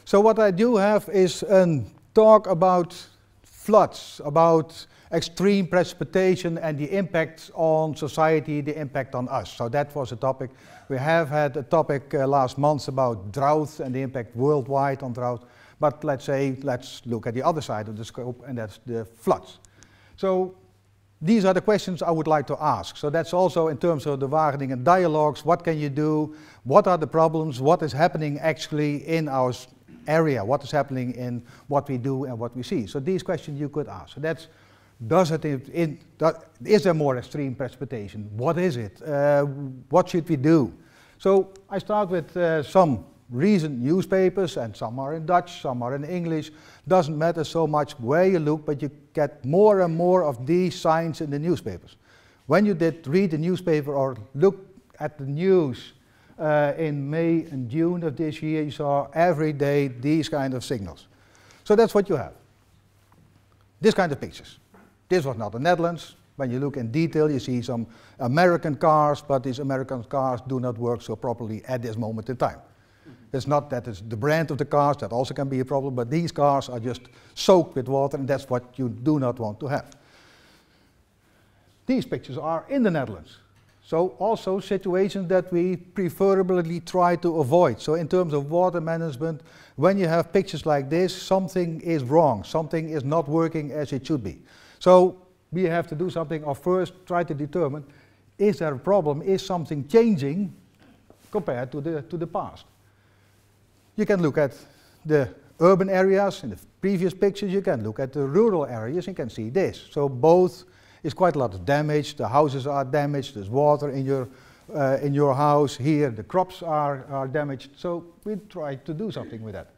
So what I do have is a talk about floods, about extreme precipitation and the impact on society, the impact on us. So that was a topic. We have had a topic last month about drought and the impact worldwide on drought. But let's look at the other side of the scope, and that's the floods. So these are the questions I would like to ask. So that's also in terms of the Wageningen dialogues. What can you do? What are the problems? What is happening actually in our area? What is happening in what we do and what we see? So these questions you could ask. So that's, is there more extreme precipitation? What is it? What should we do? So I start with some recent newspapers, and some are in Dutch, some are in English. Doesn't matter so much where you look, but you get more and more of these signs in the newspapers. When you did read the newspaper or look at the news in May and June of this year, you saw every day these kind of signals. So that's what you have. This kind of pictures. This was not the Netherlands. When you look in detail, you see some American cars, but these American cars do not work so properly at this moment in time. It's not that it's the brand of the cars, that also can be a problem, but these cars are just soaked with water, and that's what you do not want to have. These pictures are in the Netherlands. So also situations that we preferably try to avoid. So in terms of water management, when you have pictures like this, something is wrong, something is not working as it should be. So we have to do something, or first try to determine, is there a problem, is something changing compared to the past? You can look at the urban areas in the previous pictures, you can look at the rural areas and can see this. So both is quite a lot of damage, the houses are damaged, there's water in your house, here the crops are damaged, so we try to do something with that.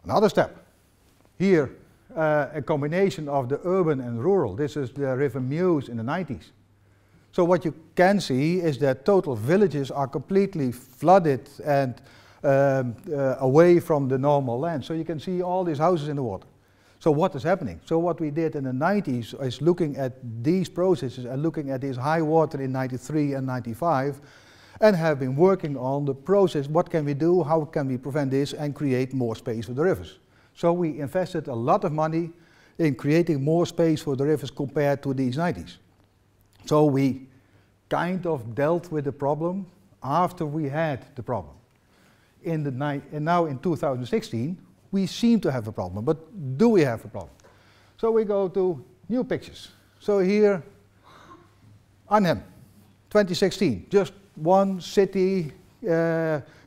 Another step, here a combination of the urban and rural. This is the River Meuse in the 90s. So what you can see is that total villages are completely flooded and away from the normal land. So you can see all these houses in the water. So what is happening? So what we did in the 90s is looking at these processes and looking at this high water in 93 and 95 and have been working on the process. What can we do? How can we prevent this and create more space for the rivers? So we invested a lot of money in creating more space for the rivers compared to these 90s. So we kind of dealt with the problem after we had the problem. And now in 2016, we seem to have a problem, but do we have a problem? So we go to new pictures. So here, Arnhem, 2016, just one city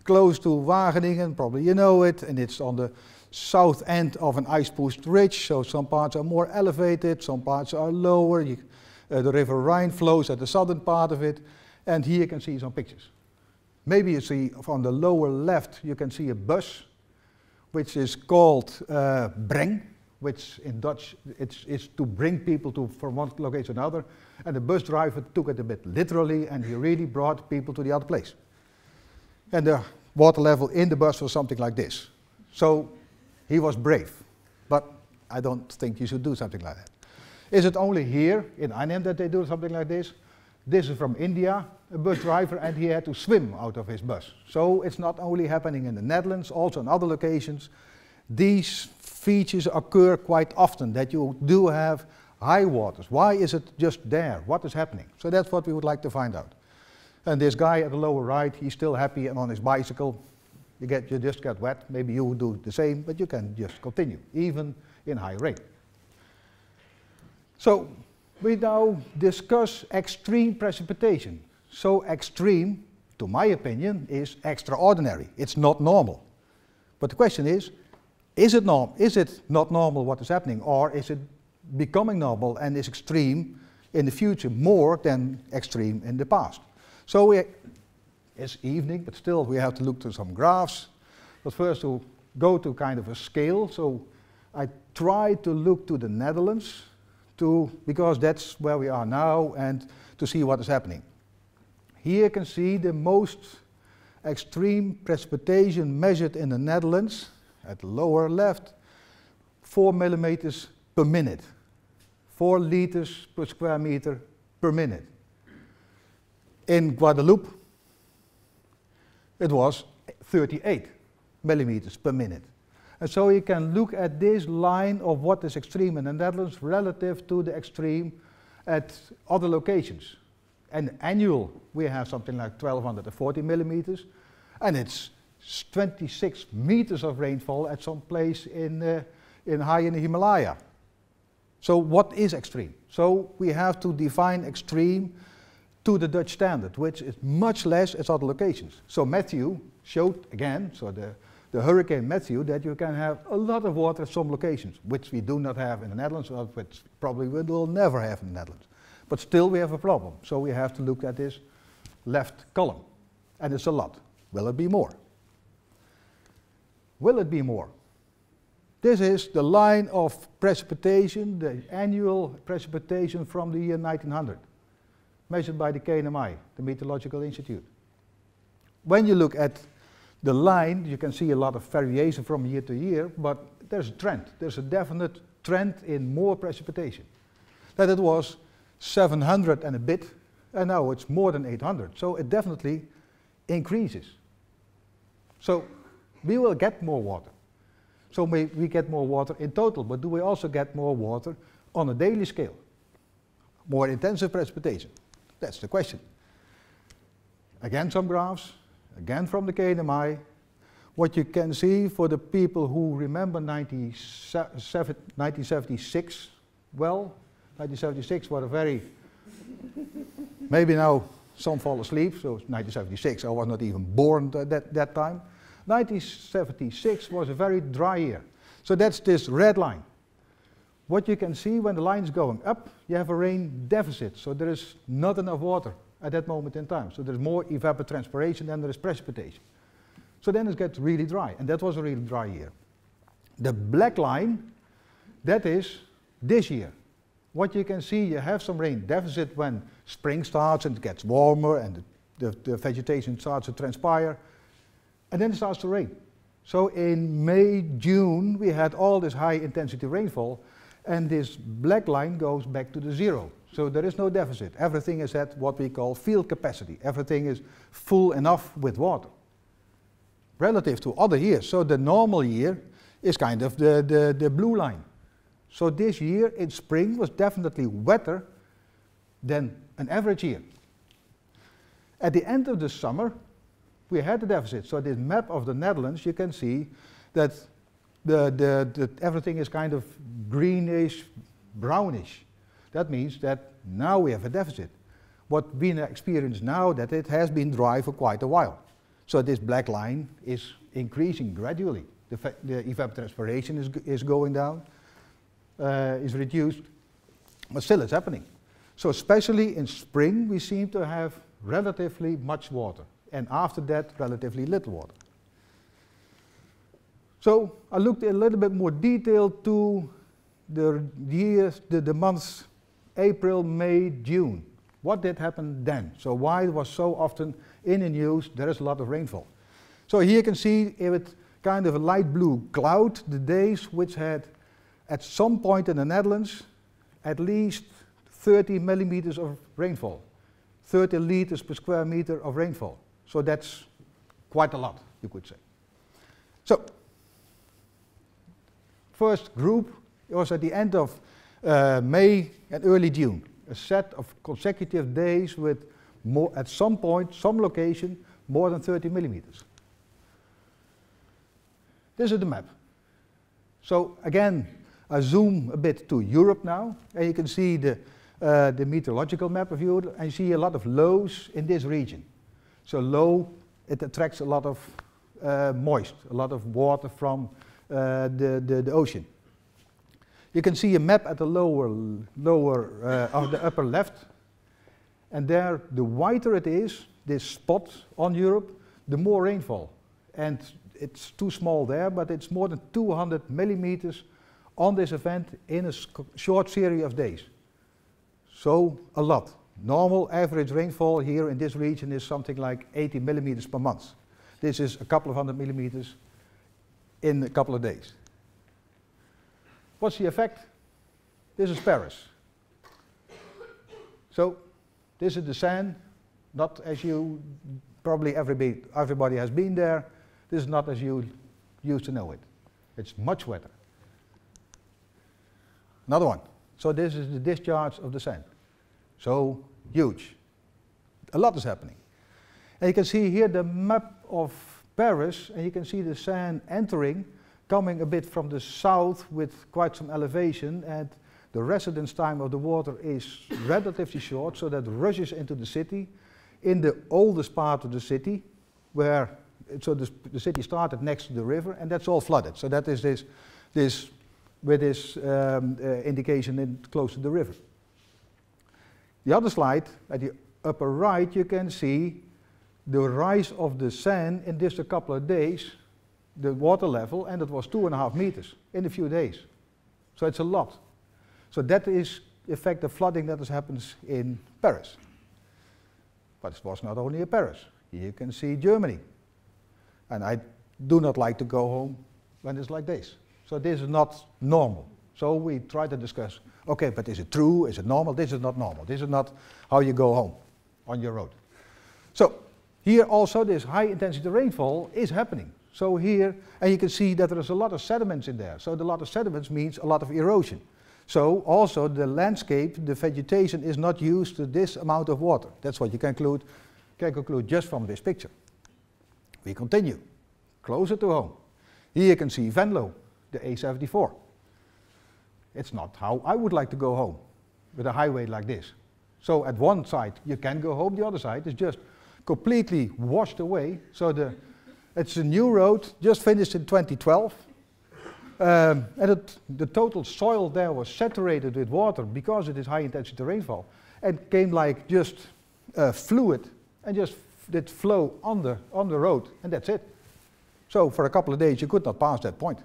close to Wageningen, probably you know it, and it's on the south end of an ice-pushed ridge, so some parts are more elevated, some parts are lower. The River Rhine flows at the southern part of it, and here you can see some pictures. Maybe you see on the lower left, you can see a bus, which is called breng, which in Dutch it's to bring people from one location to another. And the bus driver took it a bit literally, and he really brought people to the other place. And the water level in the bus was something like this. So he was brave, but I don't think you should do something like that. Is it only here in Arnhem that they do something like this? This is from India, a bus driver, and he had to swim out of his bus. So it's not only happening in the Netherlands, also in other locations. These features occur quite often, that you do have high waters. Why is it just there? What is happening? So that's what we would like to find out. And this guy at the lower right, he's still happy and on his bicycle. You just get wet. Maybe you would do the same, but you can just continue, even in high rain. So we now discuss extreme precipitation. So extreme, to my opinion, is extraordinary. It's not normal. But the question is it not normal what is happening, or is it becoming normal and is extreme in the future more than extreme in the past? So it's evening, but still we have to look to some graphs. But first to go to kind of a scale. So I try to look to the Netherlands, because that's where we are now, and to see what is happening. Here you can see the most extreme precipitation measured in the Netherlands, at the lower left, 4 millimeters per minute, 4 liters per square meter per minute. In Guadeloupe, it was 38. millimeters per minute. And so you can look at this line of what is extreme in the Netherlands relative to the extreme at other locations. And annual, we have something like 1240 millimeters, and it's 26 meters of rainfall at some place in high in the Himalaya. So what is extreme? So we have to define extreme to the Dutch standard, which is much less at other locations. So Matthew showed again, so the Hurricane Matthew, that you can have a lot of water at some locations, which we do not have in the Netherlands, or which probably we will never have in the Netherlands. But still we have a problem. So we have to look at this left column. And it's a lot. Will it be more? Will it be more? This is the line of precipitation, the annual precipitation from the year 1900, measured by the KNMI, the Meteorological Institute. When you look at the line, you can see a lot of variation from year to year, but there's a trend. There's a definite trend in more precipitation. That it was 700 and a bit, and now it's more than 800. So it definitely increases. So we will get more water. So we get more water in total, but do we also get more water on a daily scale? More intensive precipitation? That's the question. Again, some graphs, again from the KNMI. What you can see for the people who remember 1976, well, 1976 was a very, maybe now some fall asleep, so 1976, I was not even born at that time. 1976 was a very dry year. So that's this red line. What you can see when the line is going up, you have a rain deficit. So there is not enough water at that moment in time. So there's more evapotranspiration than there is precipitation. So then it gets really dry, and that was a really dry year. The black line, that is this year. What you can see, you have some rain deficit when spring starts and it gets warmer and the vegetation starts to transpire. And then it starts to rain. So in May, June, we had all this high intensity rainfall, and this black line goes back to the zero. So there is no deficit. Everything is at what we call field capacity. Everything is full enough with water, relative to other years. So the normal year is kind of the blue line. So this year in spring was definitely wetter than an average year. At the end of the summer, we had a deficit. So this map of the Netherlands, you can see that everything is kind of greenish, brownish. That means that now we have a deficit. What we experience now, that it has been dry for quite a while. So this black line is increasing gradually. The evapotranspiration is going down, is reduced, but still it's happening. So especially in spring, we seem to have relatively much water. And after that, relatively little water. So I looked in a little bit more detail to the years, the months April, May, June. What did happen then? So why it was so often in the news, there is a lot of rainfall. So here you can see with kind of a light blue cloud, the days which had at some point in the Netherlands at least 30 millimeters of rainfall. 30 liters per square meter of rainfall. So that's quite a lot, you could say. So, first group was at the end of May and early June. A set of consecutive days with more, at some point, some location, more than 30 millimeters. This is the map. So again, I zoom a bit to Europe now, and you can see the meteorological map of Europe, and you see a lot of lows in this region. So low, it attracts a lot of moist, a lot of water from the ocean. You can see a map at the lower of the upper left, and there, the whiter it is, this spot on Europe, the more rainfall. And it's too small there, but it's more than 200 millimeters on this event in a short series of days. So a lot. Normal average rainfall here in this region is something like 80 millimeters per month. This is a couple of 100 millimeters in a couple of days. What's the effect? This is Paris. So this is the Seine, not as you, probably everybody has been there. This is not as you used to know it. It's much wetter. Another one. So this is the discharge of the Seine. So huge. A lot is happening. And you can see here the map of Paris, and you can see the Seine entering, coming a bit from the south with quite some elevation, and the residence time of the water is relatively short, so that rushes into the city, in the oldest part of the city, where the city started next to the river, and that's all flooded. So that is this indication close to the river. The other slide, at the upper right, you can see the rise of the Seine in just a couple of days, the water level, and it was 2.5 meters in a few days. So it's a lot. So that is effective flooding that happens in Paris. But it was not only in Paris. Here you can see Germany. And I do not like to go home when it's like this. So this is not normal. So we try to discuss, okay, but is it true? Is it normal? This is not normal. This is not how you go home on your road. So here also this high intensity rainfall is happening. So here, and you can see that there is a lot of sediments in there. So a lot of sediments means a lot of erosion. So also the landscape, the vegetation is not used to this amount of water. That's what you can conclude just from this picture. We continue, closer to home. Here you can see Venlo, the A74. It's not how I would like to go home with a highway like this. So at one side you can go home, the other side is just completely washed away. So it's a new road, just finished in 2012. And the total soil there was saturated with water because it is high intensity rainfall, and came like just fluid and just did flow on the road, and that's it. So for a couple of days you could not pass that point.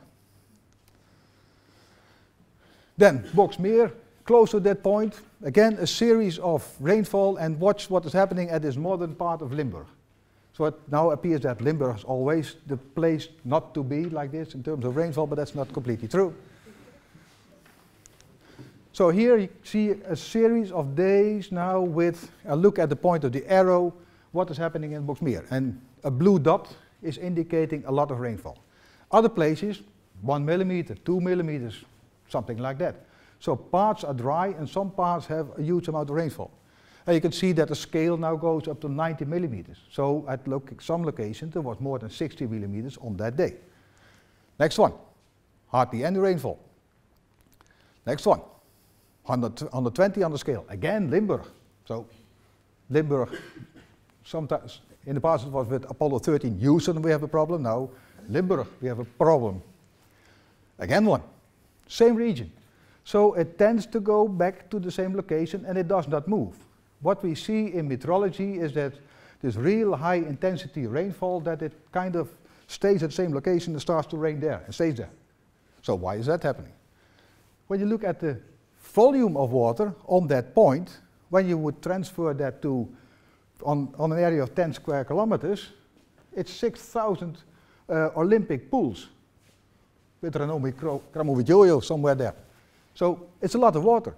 Then Boxmeer, close to that point, again a series of rainfall, and watch what is happening at this northern part of Limburg. So it now appears that Limburg is always the place not to be like this in terms of rainfall, but that's not completely true. So here you see a series of days now with a look at the point of the arrow, what is happening in Boxmeer. And a blue dot is indicating a lot of rainfall. Other places, 1 millimeter, 2 millimeters, something like that. So parts are dry and some parts have a huge amount of rainfall. And you can see that the scale now goes up to 90 millimeters. So at some locations there was more than 60 millimeters on that day. Next one, hardly any rainfall. Next one, 120 on the scale. Again, Limburg. So Limburg, sometimes in the past it was with Apollo 13 Houston we have a problem. Now Limburg we have a problem. Again one, same region. So it tends to go back to the same location and it does not move. What we see in meteorology is that this real high intensity rainfall, that it kind of stays at the same location and starts to rain there and stays there. So why is that happening? When you look at the volume of water on that point, when you would transfer that to on an area of 10 square kilometers, it's 6,000 Olympic pools with Ranomi Kromowidjojo somewhere there. So it's a lot of water.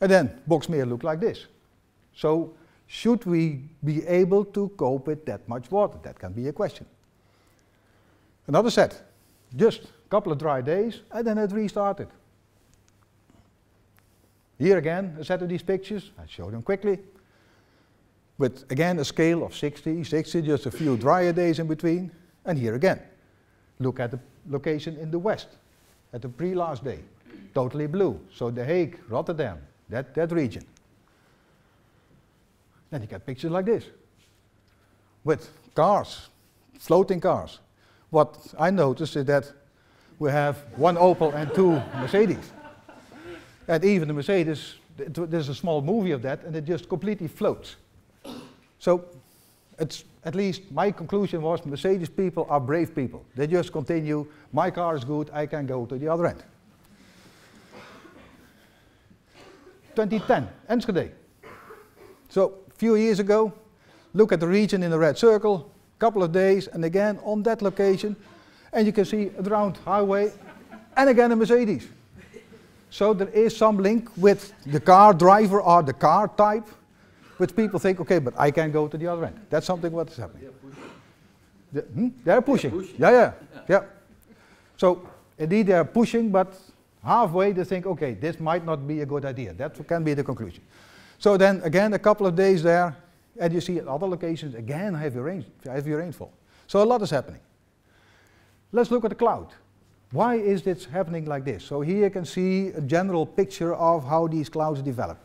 And then Boxmeer looked like this. So should we be able to cope with that much water? That can be a question. Another set, just a couple of dry days, and then it restarted. Here again, a set of these pictures, I show them quickly. With again a scale of 60, just a few drier days in between. And here again, look at the location in the west, at the pre-last day. Totally blue, so The Hague, Rotterdam, that region. Then you get pictures like this, with cars, floating cars. What I noticed is that we have one Opel and 2 Mercedes. And even the Mercedes, there's a small movie of that, and it just completely floats. So it's, at least my conclusion was, Mercedes people are brave people. They just continue, my car is good, I can go to the other end. 2010, Enschede. So a few years ago, look at the region in the red circle, couple of days, and again on that location, and you can see a round highway, and again a Mercedes. So there is some link with the car driver or the car type, which people think, okay, but I can go to the other end. That's something what is happening. They're pushing. Yeah. So indeed they are pushing, but halfway they think, okay, this might not be a good idea. That can be the conclusion. So then again, a couple of days there, and you see at other locations again heavy rainfall. So a lot is happening. Let's look at the cloud. Why is this happening like this? So here you can see a general picture of how these clouds develop.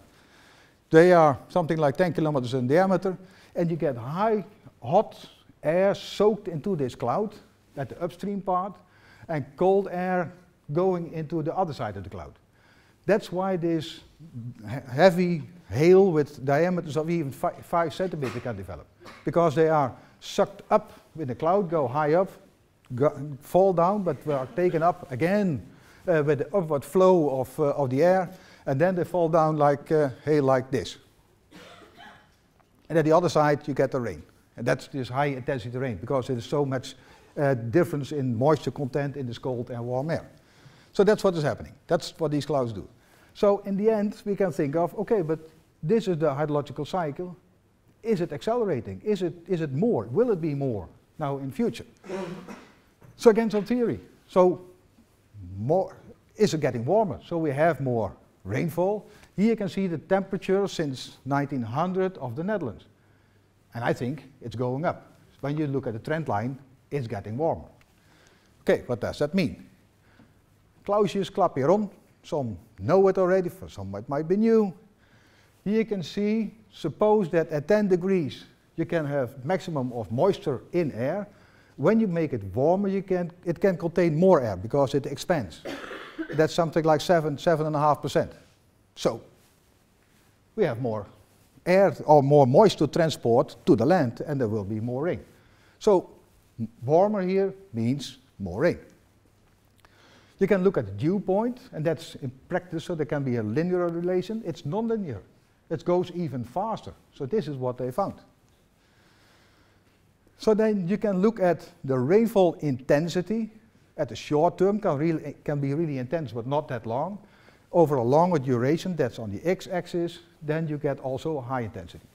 They are something like 10 kilometers in diameter, and you get high, hot air soaked into this cloud at the upstream part, and cold air going into the other side of the cloud. That's why this heavy hail with diameters of even 5 centimeters can develop, because they are sucked up with the cloud, go high up, fall down, but are taken up again with the upward flow of the air, and then they fall down like hail like this. And at the other side you get the rain. And that's this high intensity rain, because there is so much difference in moisture content in this cold and warm air. So that's what is happening. That's what these clouds do. So in the end we can think of, okay, but this is the hydrological cycle. Is it accelerating? Is it more? Will it be more now in future? So again, some theory. So is it getting warmer? So we have more rainfall. Here you can see the temperature since 1900 of the Netherlands. And I think it's going up. When you look at the trend line, it's getting warmer. Okay, what does that mean? Clausius Clapeyron, some know it already, for some it might be new. Here you can see, suppose that at 10 degrees you can have maximum of moisture in air. When you make it warmer, it can contain more air because it expands. That's something like 7.5%. So we have more air or more moisture transport to the land, and there will be more rain. So warmer here means more rain. You can look at the dew point, and that's in practice, so there can be a linear relation. It's non-linear. It goes even faster. So this is what they found. So then you can look at the rainfall intensity at the short term, can be really intense, but not that long. Over a longer duration, that's on the x-axis, then you get also high intensity.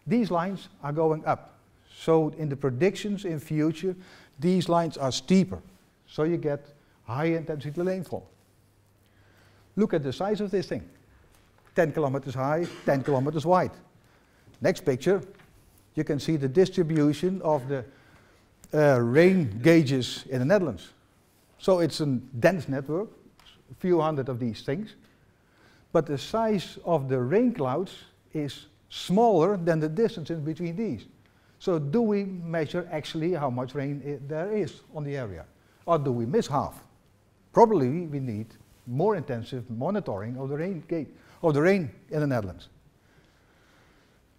These lines are going up. So in the predictions in future, these lines are steeper. So you get high intensity rainfall. Look at the size of this thing. 10 kilometers high, 10 kilometers wide. Next picture, you can see the distribution of the rain gauges in the Netherlands. So it's a dense network, a few hundred of these things. But the size of the rain clouds is smaller than the distance in between these. So do we measure actually how much rain there is on the area? Or do we miss half? Probably we need more intensive monitoring of the rain in the Netherlands.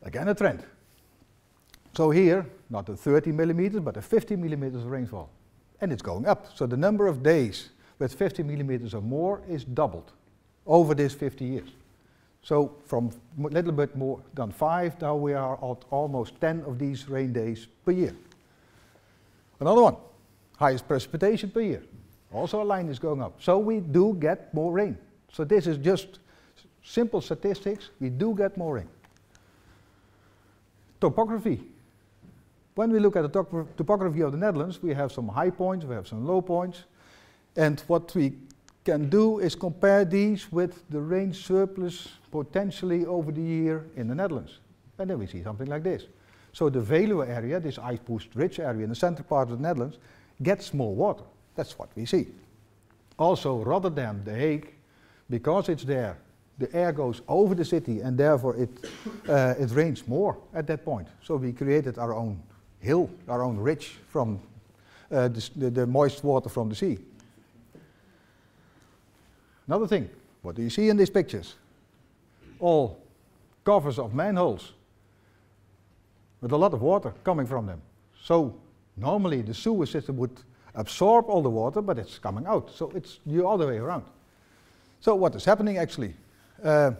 Again, a trend. So here, not the 30 millimeters, but the 50 millimeters of rainfall. And it's going up. So the number of days with 50 millimeters or more is doubled over these 50 years. So from a little bit more than 5, now we are at almost 10 of these rain days per year. Another one, highest precipitation per year. Also a line is going up. So we do get more rain. So this is just simple statistics. We do get more rain. Topography. When we look at the topography of the Netherlands, we have some high points, we have some low points. And what we can do is compare these with the rain surplus potentially over the year in the Netherlands. And then we see something like this. So the Veluwe area, this ice-pushed ridge area in the center part of the Netherlands, gets more water. That's what we see. Also Rotterdam, The Hague, because it's there, the air goes over the city and therefore it rains more at that point. So we created our own hill, our own ridge from the moist water from the sea. Another thing, what do you see in these pictures? All covers of manholes with a lot of water coming from them. So normally the sewer system would absorb all the water, but it's coming out. So it's the other way around. So what is happening actually? Can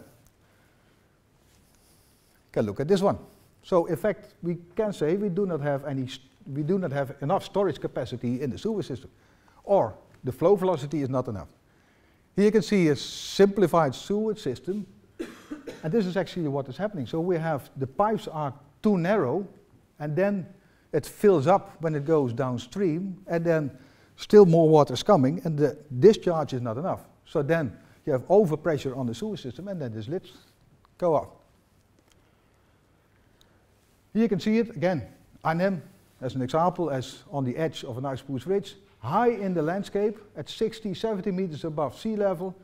look at this one. So in fact, we can say we do not have enough storage capacity in the sewer system, or the flow velocity is not enough. Here you can see a simplified sewage system, and this is actually what is happening. So we have the pipes are too narrow, and then it fills up when it goes downstream, and then still more water is coming, and the discharge is not enough. So then you have overpressure on the sewer system, and then the slits go out. Here you can see it again. Arnhem, as an example, as on the edge of an ice spruce ridge, high in the landscape, at 60, 70 meters above sea level.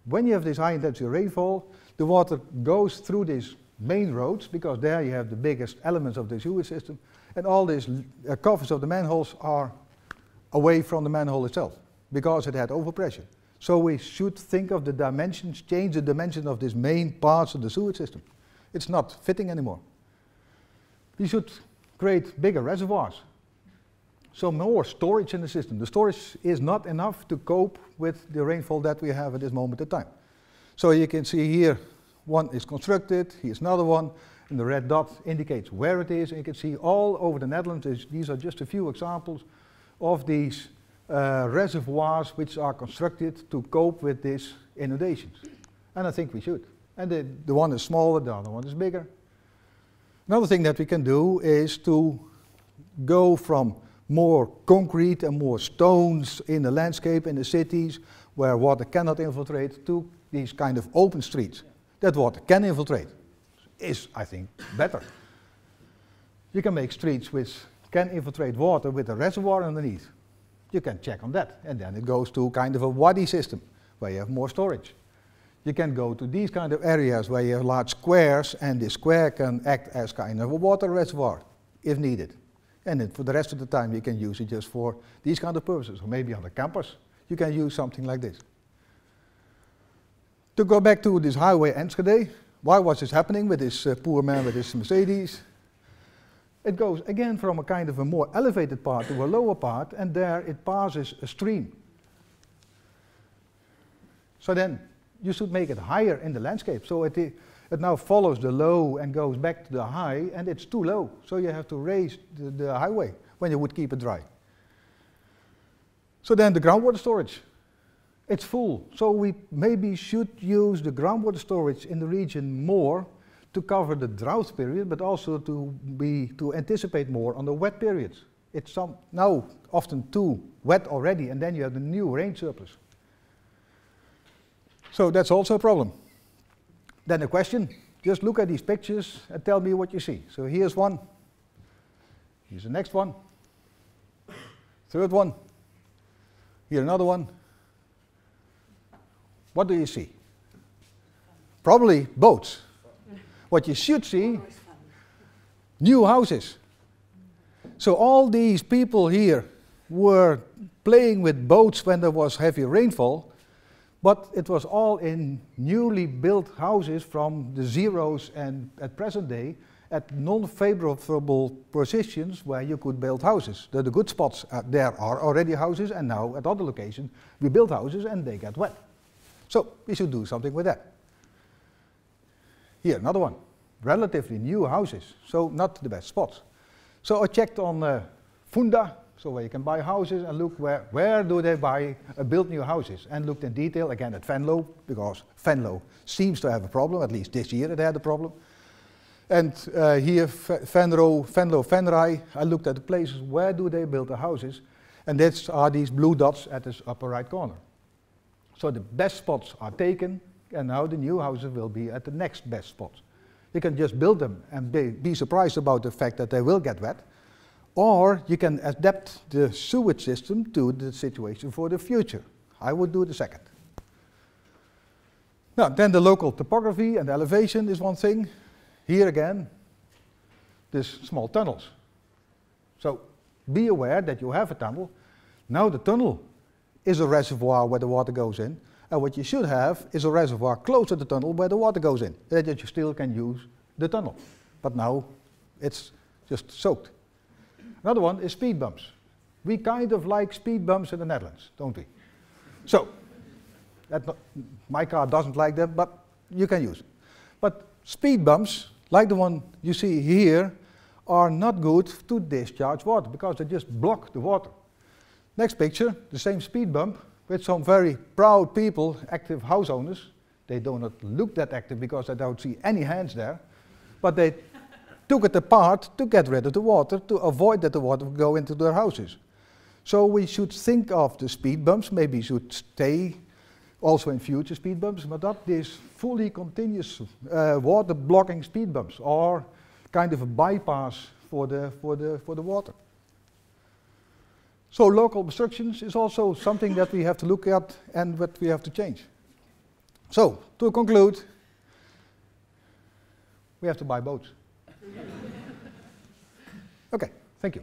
When you have this high intensity rainfall, the water goes through these main roads, because there you have the biggest elements of the sewer system, and all these covers of the manholes are away from the manhole itself, because it had overpressure. So we should think of the dimensions, change the dimension of these main parts of the sewer system. It's not fitting anymore. We should create bigger reservoirs. So more storage in the system. The storage is not enough to cope with the rainfall that we have at this moment in time. So you can see here, one is constructed, here's another one, and the red dot indicates where it is, and you can see all over the Netherlands, these are just a few examples of these reservoirs which are constructed to cope with these inundations. And I think we should. And the one is smaller, the other one is bigger. Another thing that we can do is to go from more concrete and more stones in the landscape in the cities where water cannot infiltrate to these kind of open streets that water can infiltrate. Is, I think, better. You can make streets which can infiltrate water with a reservoir underneath. You can check on that, and then it goes to kind of a wadi system where you have more storage. You can go to these kind of areas where you have large squares, and this square can act as kind of a water reservoir if needed. And then for the rest of the time you can use it just for these kind of purposes, or maybe on the campus you can use something like this. To go back to this highway Enschede, why was this happening with this poor man with his Mercedes? It goes again from a kind of a more elevated part to a lower part, and there it passes a stream. So then you should make it higher in the landscape. So it now follows the low and goes back to the high, and it's too low. So you have to raise the highway when you would keep it dry. So then the groundwater storage. It's full. So we maybe should use the groundwater storage in the region more to cover the drought period, but also to anticipate more on the wet periods. It's now often too wet already, and then you have the new rain surplus. So that's also a problem. Then the question, just look at these pictures and tell me what you see. So here's one, here's the next one, third one, here another one. What do you see? Probably boats. What you should see, new houses. So all these people here were playing with boats when there was heavy rainfall, but it was all in newly built houses from the zeros and at present day at non-favorable positions where you could build houses. The good spots there are already houses, and now at other locations we build houses and they get wet. So we should do something with that. Here, another one. Relatively new houses, so not the best spots. So I checked on Funda, so where you can buy houses, and look where do they build new houses, and looked in detail again at Venlo, because Venlo seems to have a problem, at least this year it had a problem. And here, Venlo, Venray, I looked at the places where do they build the houses, and that are these blue dots at this upper right corner. So the best spots are taken, and now the new houses will be at the next best spots. You can just build them and be surprised about the fact that they will get wet, or you can adapt the sewage system to the situation for the future. I would do the second. Now, then the local topography and elevation is one thing. Here again, these small tunnels. So be aware that you have a tunnel. Now the tunnel is a reservoir where the water goes in, and what you should have is a reservoir close to the tunnel where the water goes in, that you still can use the tunnel. But now it's just soaked. Another one is speed bumps. We kind of like speed bumps in the Netherlands, don't we? So, my car doesn't like them, but you can use it. But speed bumps, like the one you see here, are not good to discharge water, because they just block the water. Next picture, the same speed bump with some very proud people, active house owners. They do not look that active because I don't see any hands there, but they took it apart to get rid of the water, to avoid that the water would go into their houses. So we should think of the speed bumps, maybe should stay also in future speed bumps, but not these fully continuous water blocking speed bumps, or kind of a bypass for the water. So local obstructions is also something that we have to look at and what we have to change. So, to conclude, we have to buy boats. Okay, thank you.